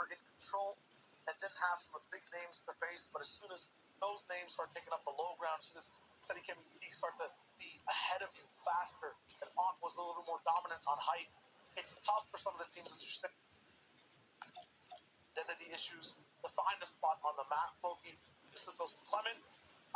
were in control and didn't have some of the big names to face, but as soon as those names start taking up the low ground, as soon as Cedric and Teague start to be ahead of you faster, and Aqua was a little bit more dominant on height, it's tough for some of the teams that are identity issues to find a spot on the map. Floki, Santos, Clement,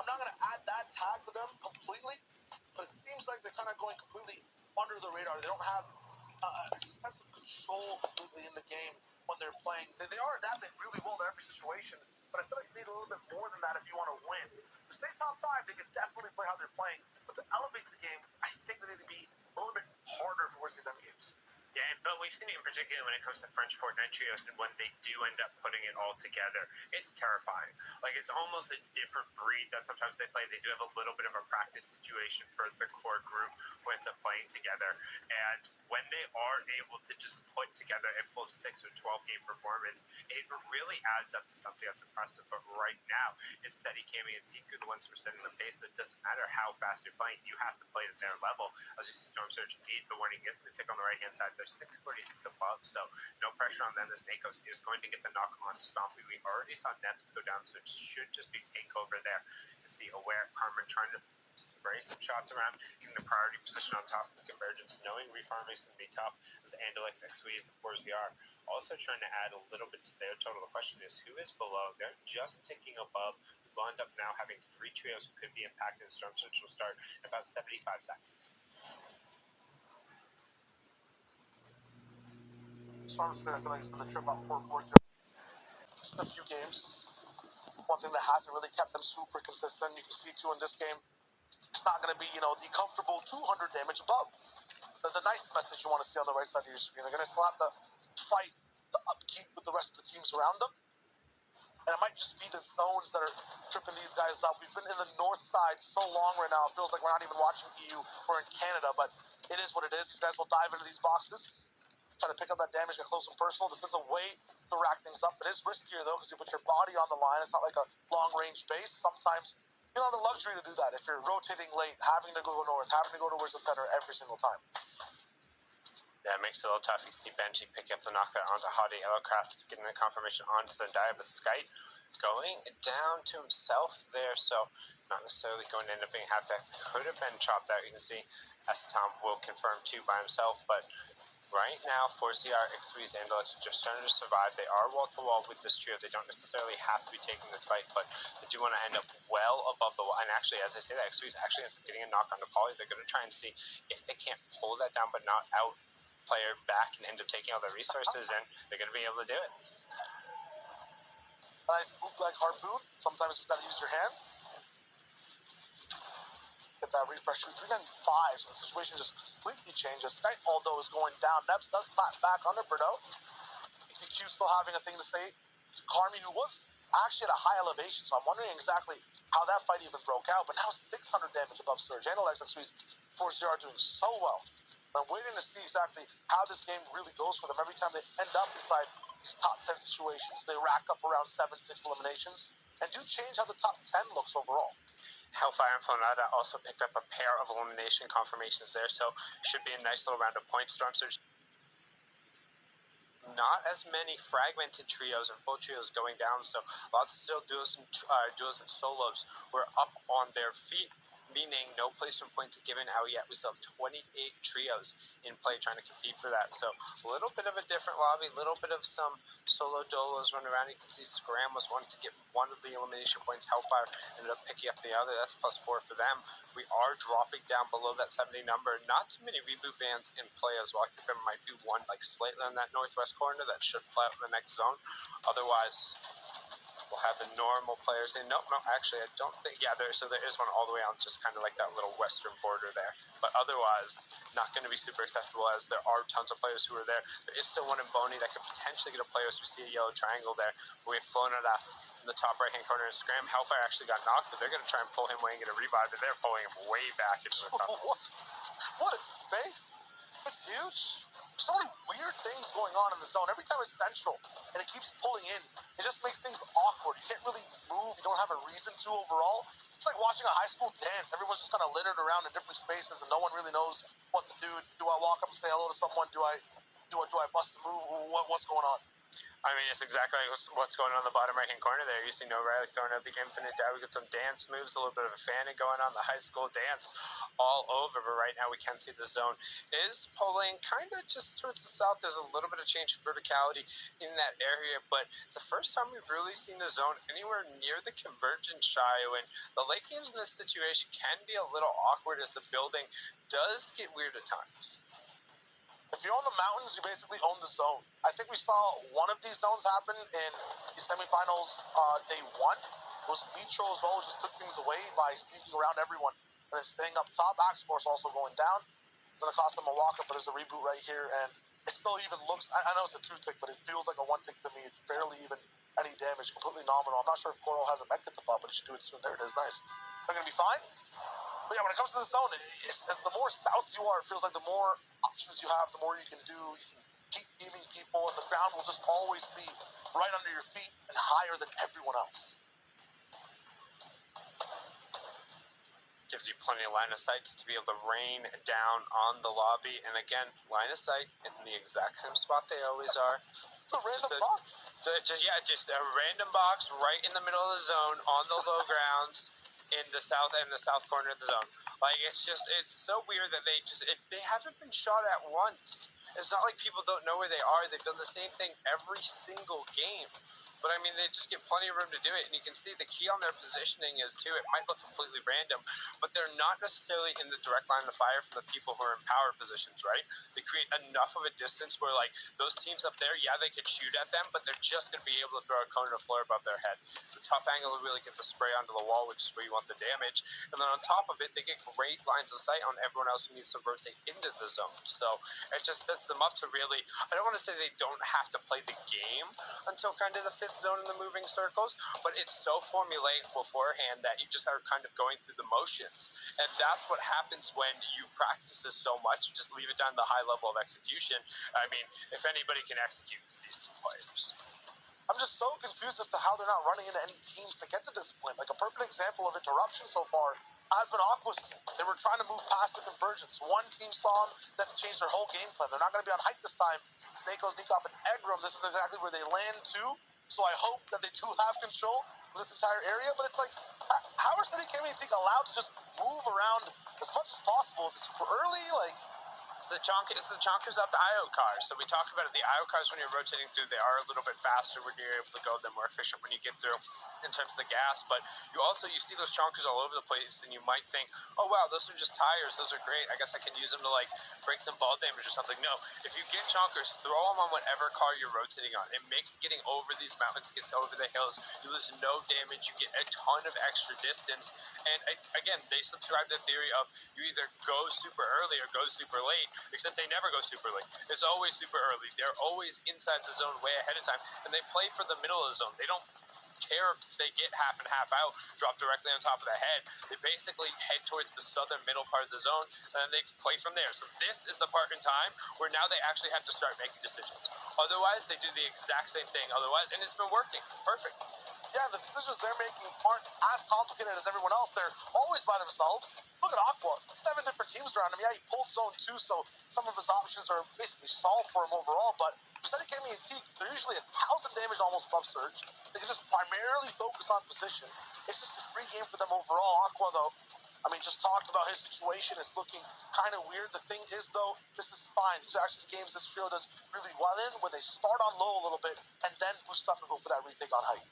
I'm not going to add that tag to them completely, but it seems like they're kind of going completely under the radar. They don't have a sense of control completely in the game when they're playing. They are adapting really well to every situation, but I feel like they need a little bit more than that if you want to win. To stay top 5, they can definitely play how they're playing, but to elevate the game, I think they need to be a little bit harder towards these end games. Yeah, but we've seen it in particular when it comes to French Fortnite trios, and when they do end up putting it all together, it's terrifying. Like, it's almost a different breed that sometimes they play. They do have a little bit of a practice situation for the core group who ends up playing together. And when they are able to just put together a full 6 or 12 game performance, it really adds up to something that's impressive. But right now, it's Steady, Cammy, and Tiku the ones who are setting the pace, so it doesn't matter how fast you're playing. You have to play at their level. As you see Storm Surge need the warning is to tick on the right-hand side. They're 646 above, so no pressure on them. As Nako is going to get the knock on Stompy. We already saw Nets go down, so it should just be pink over there. You can see Aware, Carmen trying to spray some shots around, getting the priority position on top of the convergence, knowing refarming is going to be tough, as Andalex, XWeeze, and 4ZR also trying to add a little bit to their total. The question is, who is below? They're just ticking above. We'll end up now having 3 trios who could be impacted. Storm Surge will start in about 75 seconds. Storm's I feel like it's been the trip up 4-4-0. Just a few games. One thing that hasn't really kept them super consistent, you can see too in this game, it's not going to be, the comfortable 200 damage above. The nice message you want to see on the right side of your screen. They're going to still have to fight the upkeep with the rest of the teams around them. And it might just be the zones that are tripping these guys up. We've been in the north side so long right now, it feels like we're not even watching EU. We're in Canada, but it is what it is. These guys will dive into these boxes, try to pick up that damage, get close and personal. This is a way to rack things up. It is riskier, though, because you put your body on the line. It's not like a long-range base. Sometimes you don't have the luxury to do that. If you're rotating late, having to go north, having to go towards the center every single time. Yeah, it makes it a little tough. You can see Benji pick up the knockdown onto Hottie. Yellowcraft's getting the confirmation onto Zendaya, but Skype going down to himself there, so not necessarily going to end up being half that could have been chopped out. You can see Tom will confirm too by himself, but right now, 4CR, XWeeze, and Alex are just starting to survive. They are wall-to-wall with this trio. They don't necessarily have to be taking this fight, but they do want to end up well above the wall. And actually, as I say that, XWeeze actually ends up getting a knock on the Poly. They're going to try and see if they can't pull that down but not out player back and end up taking all their resources, and they're going to be able to do it. Nice bootleg harpoon. Sometimes you just got to use your hands. Get that refresh. 395, so the situation just completely changes. Skype, although, is going down. Nebs does clap back under Bordeaux. DQ still having a thing to say. Carmi, who was actually at a high elevation, so I'm wondering exactly how that fight even broke out, but now 600 damage above Surge. And Alex and Squeeze 4-0 are doing so well. I'm waiting to see exactly how this game really goes for them. Every time they end up inside these top 10 situations, they rack up around 7-6 eliminations and do change how the top 10 looks overall. Hellfire and Flonada also picked up a pair of elimination confirmations there, so should be a nice little round of points. Storm Surge, not as many fragmented trios and full trios going down, so lots of still duos and solos were up on their feet, meaning no placement points given out yet. We still have 28 trios in play trying to compete for that. So a little bit of a different lobby, a little bit of some solo dolos running around. You can see Scram was one to get one of the elimination points. Hellfire ended up picking up the other. That's +4 for them. We are dropping down below that 70 number. Not too many reboot bans in play as well. I think there might be one like slightly on that northwest corner that should play out in the next zone. Otherwise, we'll have the normal players in. No, actually, I don't think. Yeah, there is one all the way on, just kind of like that little western border there. But otherwise, not going to be super acceptable as there are tons of players who are there. There is still one in Boney that could potentially get a player, as we see a yellow triangle there. We have flown it up in the top right-hand corner and Scram. Hellfire actually got knocked, but they're going to try and pull him away and get a revive, but they're pulling him way back into the tunnels. What is this space? It's huge. So many weird things going on in the zone. Every time it's central and it keeps pulling in, it just makes things awkward. You can't really move. You don't have a reason to overall. It's like watching a high school dance. Everyone's just kind of littered around in different spaces and no one really knows what to do. Do I walk up and say hello to someone? Do I bust a move? What's going on? I mean, it's exactly like what's going on in the bottom right-hand corner there. You see O'Reilly throwing out the infinite dab. We got some dance moves, a little bit of a fanning going on, the high school dance all over. But right now we can see the zone is pulling kind of just towards the south. There's a little bit of change of verticality in that area, but it's the first time we've really seen the zone anywhere near the convergence, Shio. And the late games in this situation can be a little awkward as the building does get weird at times. If you own the mountains, you basically own the zone. I think we saw one of these zones happen in the semifinals day one. It was Mitro as well, who just took things away by sneaking around everyone and then staying up top. Axe Force also going down. It's going to cost them a walk-up, but there's a reboot right here, and it still even looks, I know it's a 2-tick, but it feels like a 1-tick to me. It's barely even any damage, completely nominal. I'm not sure if Coral has a mech at the top, but it should do it soon. There it is, nice. They're going to be fine. But yeah, when it comes to the zone, the more south you are, it feels like the more options you have, the more you can do. You can keep beaming people, and the ground will just always be right under your feet and higher than everyone else. Gives you plenty of line of sight to be able to rain down on the lobby. And again, line of sight in the exact same spot they always are. It's a random box. Just a random box right in the middle of the zone on the low grounds. In the south corner of the zone. Like, it's so weird that they haven't been shot at once. It's not like people don't know where they are. They've done the same thing every single game. But, I mean, they just get plenty of room to do it. And you can see the key on their positioning is, too, it might look completely random, but they're not necessarily in the direct line of fire from the people who are in power positions, right? They create enough of a distance where, like, those teams up there, yeah, they could shoot at them, but they're just going to be able to throw a cone of flare above their head. It's a tough angle to really get the spray onto the wall, which is where you want the damage. And then on top of it, they get great lines of sight on everyone else who needs to rotate into the zone. So it just sets them up to really, I don't want to say they don't have to play the game until kind of the fifth zone in the moving circles, but it's so formulaic beforehand that you just are kind of going through the motions. And that's what happens when you practice this so much. You just leave it down to the high level of execution. I mean, if anybody can execute, it's these two players. I'm just so confused as to how they're not running into any teams to get to this point. Like, a perfect example of interruption so far has been Aqua's team. They were trying to move past the convergence. One team saw them, that changed their whole game plan. They're not going to be on height this time. Snako, Sneakoff, and Egram, this is exactly where they land too. So I hope that they do have control of this entire area. But it's like, how are City Gaming Team allowed to just move around as much as possible? Is it super early? Like, it's the chonkers up the IO cars. So we talk about it. The IO cars, when you're rotating through, they are a little bit faster when you're able to go. They're more efficient when you get through in terms of the gas. But you see those chonkers all over the place, and you might think, oh, wow, those are just tires. Those are great. I guess I can use them to, like, break some ball damage or something. No, if you get chonkers, throw them on whatever car you're rotating on. It makes getting over these mountains, gets over the hills. You lose no damage. You get a ton of extra distance. And again, they subscribe to the theory of you either go super early or go super late, except they never go super late. It's always super early. They're always inside the zone way ahead of time, and they play for the middle of the zone. They don't care if they get half and half out, drop directly on top of the head. They basically head towards the southern middle part of the zone, and then they play from there. So this is the part in time where now they actually have to start making decisions. Otherwise, they do the exact same thing. Otherwise, and it's been working. Perfect. Yeah, the decisions they're making aren't as complicated as everyone else. They're always by themselves. Look at Aqua. 7 different teams around him. Yeah, he pulled zone 2, so some of his options are basically solved for him overall. But Steady Gaming and Teak, they're usually 1,000 damage almost above Surge. They can just primarily focus on position. It's just a free game for them overall. Aqua, though, I mean, just talked about his situation. It's looking kind of weird. The thing is, though, this is fine. These are actually the games this trio does really well in, when they start on low a little bit and then boost up and go for that retake on height.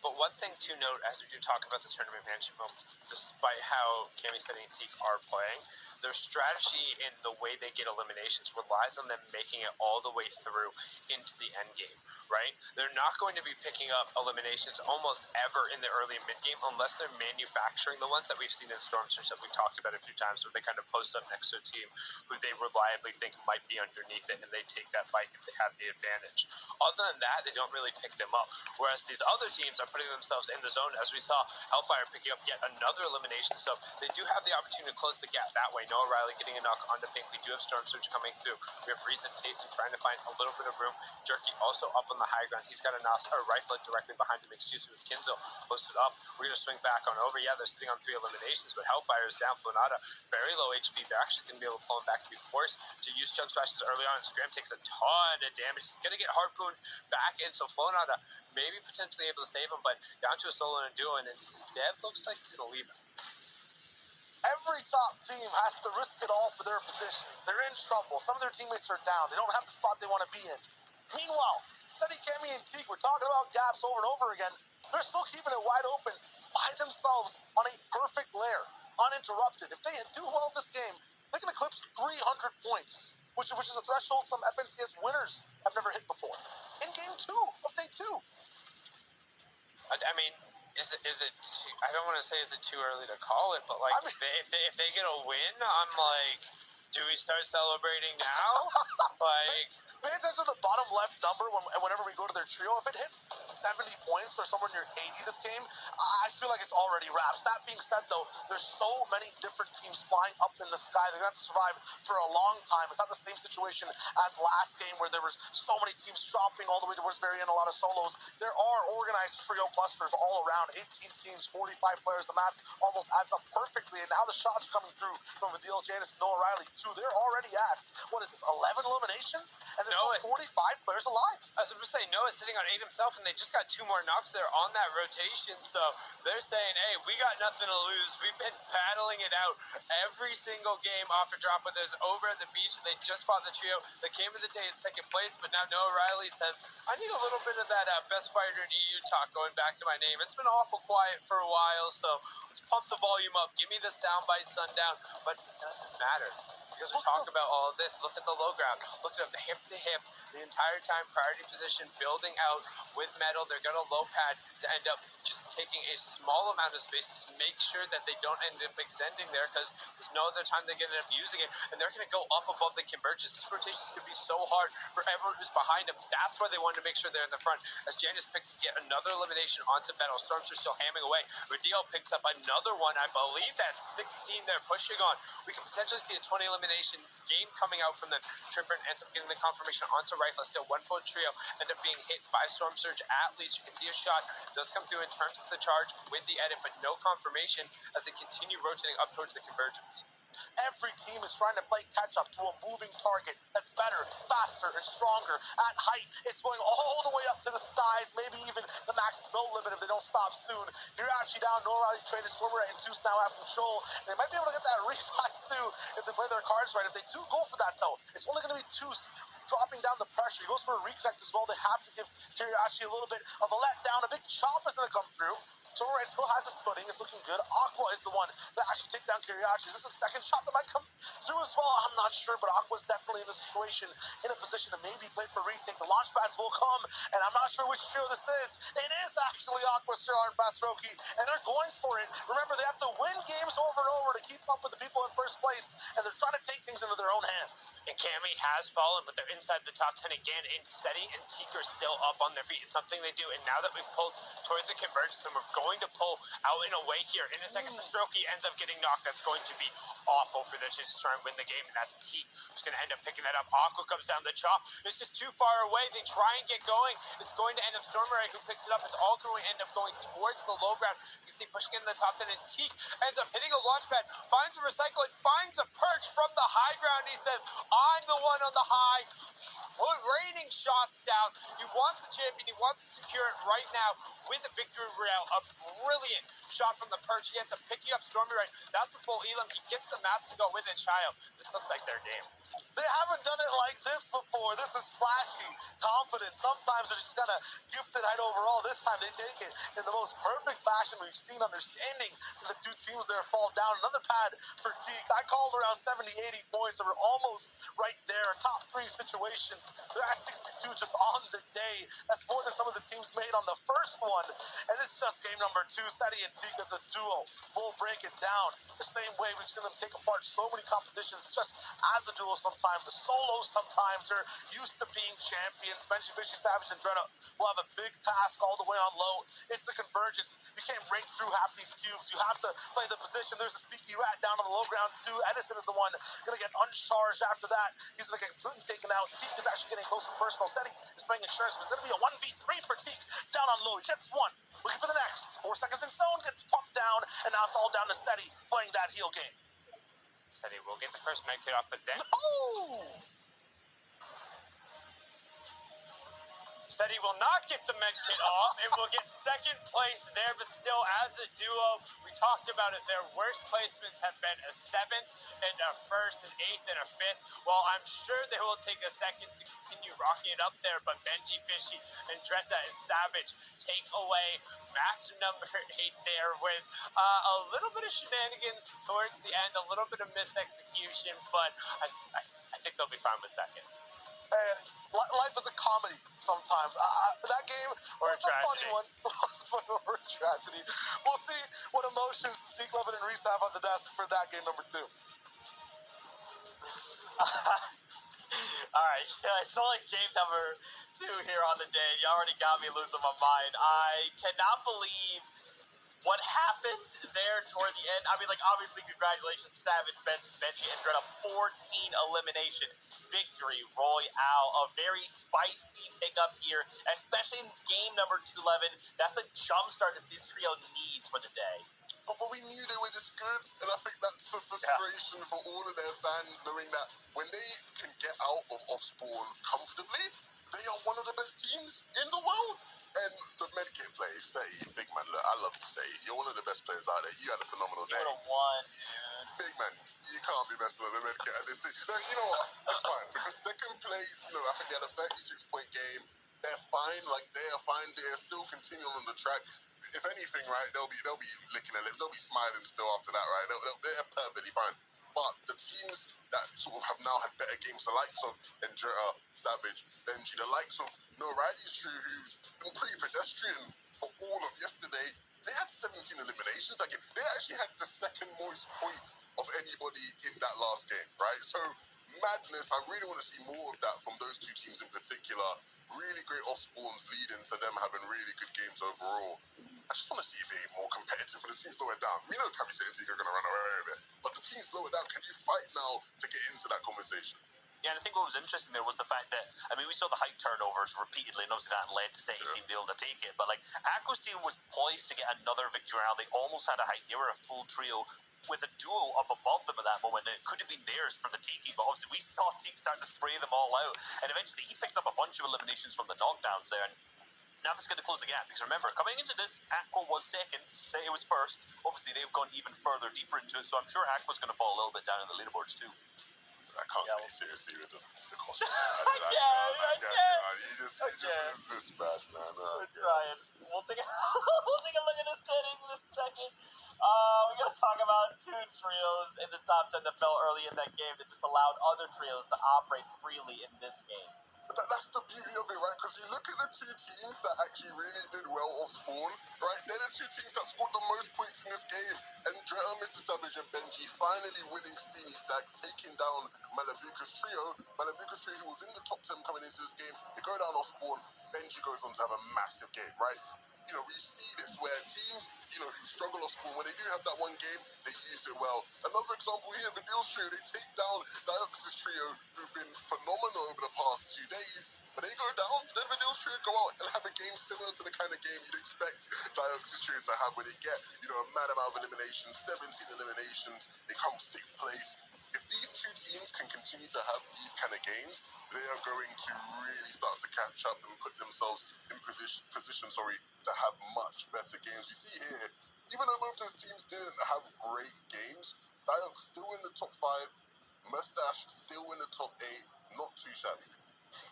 But one thing to note as we do talk about the tournament management, despite how Cami Steady and Teak are playing, their strategy in the way they get eliminations relies on them making it all the way through into the end game, right? They're not going to be picking up eliminations almost ever in the early and mid game unless they're manufacturing the ones that we've seen in Storm Surge that we've talked about a few times, where they kind of post up next to a team who they reliably think might be underneath it, and they take that fight if they have the advantage. Other than that, they don't really pick them up. Whereas these other teams, teams are putting themselves in the zone, as we saw Hellfire picking up yet another elimination. So they do have the opportunity to close the gap that way. Noah Riley getting a knock on the pink. We do have Storm Surge coming through. We have Reese and Tayson trying to find a little bit of room. Jerky also up on the high ground. He's got a rifle directly behind him, excuse me, with Kinzo posted up. We're going to swing back on over. Yeah, they're sitting on 3 eliminations, but Hellfire is down. Flonada, very low HP. They're actually going to be able to pull him back to be forced to use chunk smashes early on. Scram takes a ton of damage. He's going to get harpooned back in, so Flonada maybe potentially able to save him, but down to a solo and a duo, and instead looks like he's going to leave him. Every top team has to risk it all for their positions. They're in trouble. Some of their teammates are down. They don't have the spot they want to be in. Meanwhile, Steady, Kemi, and Teak, we're talking about gaps over and over again. They're still keeping it wide open by themselves on a perfect lair, uninterrupted. If they do well this game, they can eclipse 300 points, which is a threshold some FNCS winners have never hit before. In game 2 of day 2. I mean, is it? I don't want to say is it too early to call it, but like I mean, if they get a win, I'm like, do we start celebrating now? Like, pay attention to the bottom left number whenever we go to their trio. If it hits 70 points or somewhere near 80 this game, I feel like it's already wraps. That being said, though, there's so many different teams flying up in the sky. They're going to have to survive for a long time. It's not the same situation as last game where there was so many teams dropping all the way towards very end, a lot of solos. There are organized trio clusters all around. 18 teams, 45 players. The math almost adds up perfectly. And now the shots are coming through from Adil Janis and Noah Riley, too. They're already at, what is this, 11 eliminations? And there's 45 players alive. I was going to say, Noah's sitting on 8 himself, and they just got 2 more knocks there on that rotation. So they're saying, hey, we got nothing to lose. We've been battling it out every single game off a drop with us over at the beach. They just fought the trio that came in the day in second place, but now Noah Riley says, I need a little bit of that best fighter in EU talk going back to my name. It's been awful quiet for a while, so let's pump the volume up. Give me the soundbite, Sundown. But it doesn't matter. Because we talk about all of this. Look at the low ground. Look at them hip to hip the entire time. Priority position, building out with metal. They're going to low pad to end up just taking a small amount of space to make sure that they don't end up extending there, because there's no other time they're going to end up using it. And they're going to go up above the convergence. This rotation is going to be so hard for everyone who's behind them. That's why they wanted to make sure they're in the front. As Janice picks yet another elimination onto Metal. Storms are still hamming away. Rodeo picks up another one. I believe that's 16 they're pushing on. We can potentially see a 20 elimination game coming out from them. Tripper ends up getting the confirmation onto Rifle. Still 1-4 trio end up being hit by Storm Surge. At least you can see a shot does come through in terms of the charge with the edit, but no confirmation as they continue rotating up towards the convergence. Every team is trying to play catch-up to a moving target that's better, faster, and stronger. At height, it's going all the way up to the skies, maybe even the max no limit if they don't stop soon. You're actually down. Noah Riley traded Swimmer and Zeus now have control. They might be able to get that revive too if they play their cards right. If they do go for that, though, it's only going to be Zeus dropping down the pressure. He goes for a reconnect as well. They have to give Kiriachi a little bit of a letdown. A big chop is going to come through. So Red still has his footing. It's looking good. Aqua is the one that actually take down Kiriachi. Is this a second shot that might come through as well? I'm not sure, but Aqua's definitely in the situation, in a position to maybe play for retake. The launch pads will come, and I'm not sure which trio this is. It is actually Aqua, Star, and Basroki, and they're going for it. Remember, they have to win games over and over to keep up with the people in first place, and they're trying to take things into their own hands. And Cammy has fallen, but they're inside the top 10 again. And Seti and Teak are still up on their feet. It's something they do, and now that we've pulled towards the convergence, and we're going to pull out in a way here. In a second, Strokey ends up getting knocked. That's going to be awful for them to try and win the game, and that's Teak who's going to end up picking that up. Aqua comes down the chop. It's just too far away. They try and get going. It's going to end up Stormray who picks it up. It's all going to end up going towards the low ground. You can see pushing in the top 10, and Teak ends up hitting a launch pad, finds a recycle, and finds a perch from the high ground. He says, I'm the one on the high, raining shots down. He wants the champion. He wants to secure it right now with the victory rail. A brilliant shot from the perch. He ends up picking up Stormy right. That's a full Elam. He gets the mats to go with it. Child, this looks like their game. They haven't done it like this before. This is flashy, confident. Sometimes they're just kind of gifted height overall. This time they take it in the most perfect fashion we've seen, understanding the two teams there fall down. Another pad for Teak. I called around 70, 80 points, and we're almost right there. A top 3 situation. They're at 62 just on the day. That's more than some of the teams made on the first one. And this is just game number 2. Seti and Teak as a duo. We'll break it down the same way we've seen them take apart so many competitions just as a duo sometimes. sometimes the solos, sometimes they're used to being champions. Benji, Fishy, Savage, and Dreda will have a big task all the way on low. It's a convergence. You can't break through half these cubes. You have to play the position. There's a sneaky rat down on the low ground too. Edison is the one going to get uncharged after that. He's going to get completely taken out. Teak is actually getting close and personal. Steady is playing insurance, but it's going to be a 1v3 for Teak down on low. He gets one. Looking for the next. 4 seconds in zone, gets pumped down, and now it's all down to Steady playing that heal game. Steady will get the first med kit off, but then No! Steady will not get the med kit off and will get second place there, but still as a duo, we talked about it, their worst placements have been a 7th and a 1st, an 8th and a 5th. Well, I'm sure they will take a second to continue rocking it up there, but Benji, Fishy, and Dreta and Savage take away match number 8 there with a little bit of shenanigans towards the end, a little bit of missed execution, but I think they'll be fine with second. And life is a comedy sometimes. That game or was a funny one. Or a tragedy. We'll see what emotions Zeke Levin and Reese have on the desk for that game number 2. All right, it's only game number 2 here on the day. You already got me losing my mind. I cannot believe what happened there toward the end. I mean, like, obviously, congratulations, Savage, Benji, and Dreda. 14 elimination victory royale. A very spicy pickup here, especially in game number 211. That's the jump start that this trio needs for the day. But we knew they were this good, and I think that's the frustration for all of their fans, knowing that when they can get out of Spawn comfortably, they are one of the best teams in the world. And the medkit play, say, big man, look, I love you, say, you're one of the best players out there. You had a phenomenal day. You would have won, dude. Big man, you can't be messing with the medkit at this thing. No, you know what? It's fine. Because second place, I think they had a 36-point game. They're fine. Like, they are fine. They're still continuing on the track. If anything, right, they'll be licking their lips. They'll be smiling still after that, right? They're perfectly fine. But the teams that sort of have now had better games, the likes of Endreta, Savage, Benji, the likes of No Riley's True, who's been pretty pedestrian for all of yesterday, they had 17 eliminations. Like, they actually had the second most points of anybody in that last game, right? So, madness. I really want to see more of that from those two teams in particular. Really great off-spawns leading to them having really good games overall. I just want to see it being more competitive for the teams lower down. We know Kami City are going to run away with it, but the teams lower down, can you fight now to get into that conversation? Yeah, and I think what was interesting there was the fact that, I mean, we saw the height turnovers repeatedly, and obviously that led to Steady's team being able to take it, but, like, Aqua's team was poised to get another victory round. They almost had a height. They were a full trio with a duo up above them at that moment, and it could have been theirs for the Tiki, but obviously we saw Tiki start to spray them all out, and eventually he picked up a bunch of eliminations from the knockdowns there, and now that's going to close the gap, because remember, coming into this, Aqua was second, Steady was first. Obviously, they've gone even further, deeper into it, so I'm sure Aqua's going to fall a little bit down in the leaderboards too. I can't take you seriously with the cost. I can't. It's just bad, man. We're trying. We'll take a we'll take a look at this standings in a second. We got to talk about 2 trios in the top 10 that fell early in that game that just allowed other trios to operate freely in this game. But that's the beauty of it, right? Because you look at the 2 teams that actually really did well off Spawn, right? They're the 2 teams that scored the most points in this game. And Dreta, Mr. Savage, and Benji finally winning Steamy Stacks, taking down Malabuka's trio. Malabuka's trio, who was in the top 10 coming into this game, they go down off Spawn. Benji goes on to have a massive game, right? We see this where teams, who struggle off Spawn, when they do have that one game, they use it well. Another example here, Vidil's trio, they take down Diox's trio, who've been phenomenal over the past 2 days. But they go down, then Vidil's trio go out and have a game similar to the kind of game you'd expect Diox's trio to have, where they get, a mad amount of eliminations, 17 eliminations, they come 6th place. If these 2 teams can continue to have these kind of games, they are going to really start to catch up and put themselves in position to have much better games. We see here, even though both those teams didn't have great games, Diox still in the top 5, Mustache still in the top 8, not too shabby.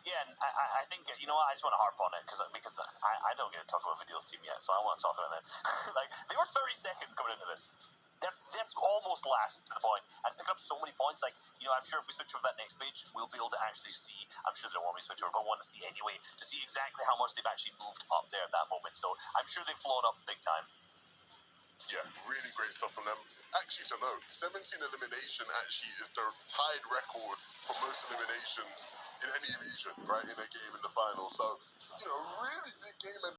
Yeah, and I think, you know what, I just want to harp on it, because I don't get to talk about Vidil's team yet, so I want to talk about them. Like, they were 32nd coming into this. That's almost last to the point, and pick up so many points. Like, I'm sure if we switch over that next page, we'll be able to actually see. I'm sure they don't want me to switch over, but I want to see anyway, to see exactly how much they've actually moved up there at that moment. So I'm sure they've flown up big time. Yeah, really great stuff from them. Actually, to note, 17 elimination actually is the tied record for most eliminations in any region, right, in a game in the final. So, really big game, and